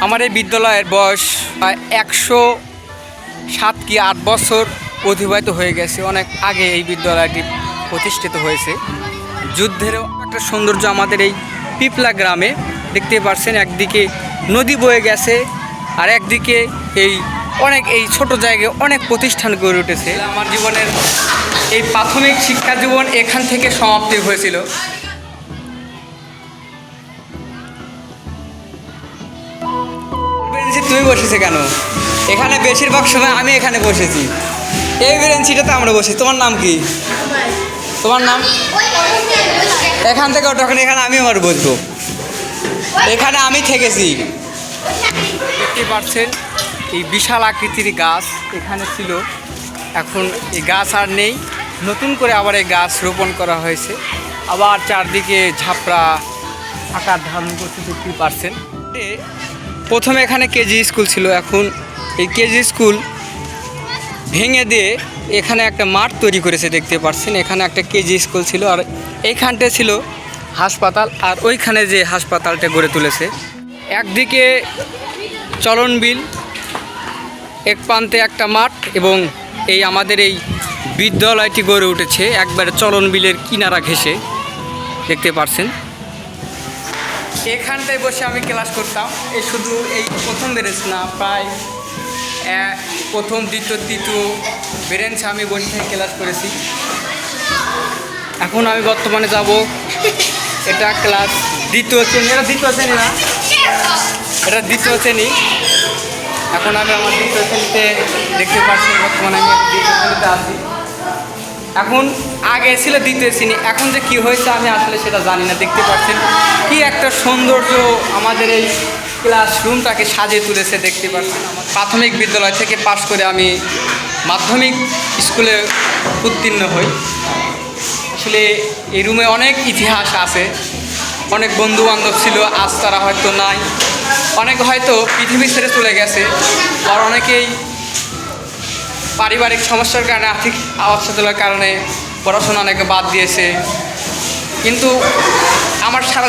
আমার এই বিদ্যালয়ের বয়স প্রায় 107 কি 8 বছর অতিবাহিত হয়ে গেছে। অনেক আগে এই বিদ্যালয়টি প্রতিষ্ঠিত হয়েছে। যুদ্ধেরও একটা সৌন্দর্য আমাদের এই পিপলা গ্রামে দেখতে পাচ্ছেন। একদিকে নদী বয়ে গেছে আর একদিকে এই ছোট জায়গায় অনেক প্রতিষ্ঠান গড়ে উঠেছে। আমার জীবনের এই প্রাথমিক শিক্ষা জীবন এখান থেকে সমাপ্তি হয়েছিল। তুমি বসেছে কেন? এখানে বেশিরভাগ সময় আমি এখানে বসেছি। এই বেঞ্চিটাতে আমরা বসি। তোমার নাম কি? তোমার নাম? এখান থেকে ওটা এখানে আমি আমার বসবো। এখানে আমি থেকেছি। দেখতে পাচ্ছেন এই বিশাল আকৃতির গাছ এখানে ছিল, এখন এই গাছ আর নেই। নতুন করে আবার এই গাছ রোপণ করা হয়েছে। আবার চারদিকে ঝাপড়া আকার ধারণ করতে দেখতে পাচ্ছেন। প্রথমে এখানে কেজি স্কুল ছিল, এখন এই কেজি স্কুল ভেঙে দিয়ে এখানে একটা মাঠ তৈরি করেছে দেখতে পাচ্ছেন। এখানে একটা কেজি স্কুল ছিল আর এইখানটা ছিল হাসপাতাল, আর ওইখানে যে হাসপাতালটা গড়ে তুলেছে। একদিকে চলন বিল, এক প্রান্তে একটা মাঠ, এবং এই আমাদের এই বিদ্যালয়টি গড়ে উঠেছে একবারে চলন বিলের কিনারা ঘেঁষে দেখতে পাচ্ছেন। এখানটায় বসে আমি ক্লাস করতাম। শুধু এই প্রথম বেরেন্স না, প্রায় প্রথম দ্বিতীয় তৃতীয় বেরেন্সে আমি বসে ক্লাস করেছি। এখন আমি বর্তমানে যাব, এটা ক্লাস দ্বিতীয় শ্রেণী। এটা দ্বিতীয় শ্রেণী না, এটা দ্বিতীয় শ্রেণী। এখন আমি আমার দ্বিতীয় শ্রেণীতে দেখতে পাচ্ছি, বর্তমানে আমি দ্বিতীয় শ্রেণীতে আছি। এখন আগে ছিল দ্বিতীয় শ্রেণী, এখন যে কী হয়েছে আমি আসলে সেটা জানি না। দেখতে পাচ্ছেন কি একটা সৌন্দর্য আমাদের এই ক্লাসরুমটাকে সাজিয়ে তুলেছে দেখতে পাচ্ছেন। আমার প্রাথমিক বিদ্যালয় থেকে পাশ করে আমি মাধ্যমিক স্কুলে উত্তীর্ণ হই। আসলে এই রুমে অনেক ইতিহাস আছে, অনেক বন্ধুবান্ধব ছিল, আজ তারা হয়তো নাই, অনেক হয়তো পৃথিবী ছেড়ে চলে গেছে, আর অনেকেই পারিবারিক সমস্যার কারণে, আর্থিক অবসাদের কারণে পড়াশোনা অনেকে বাদ দিয়েছে। কিন্তু আমার সারা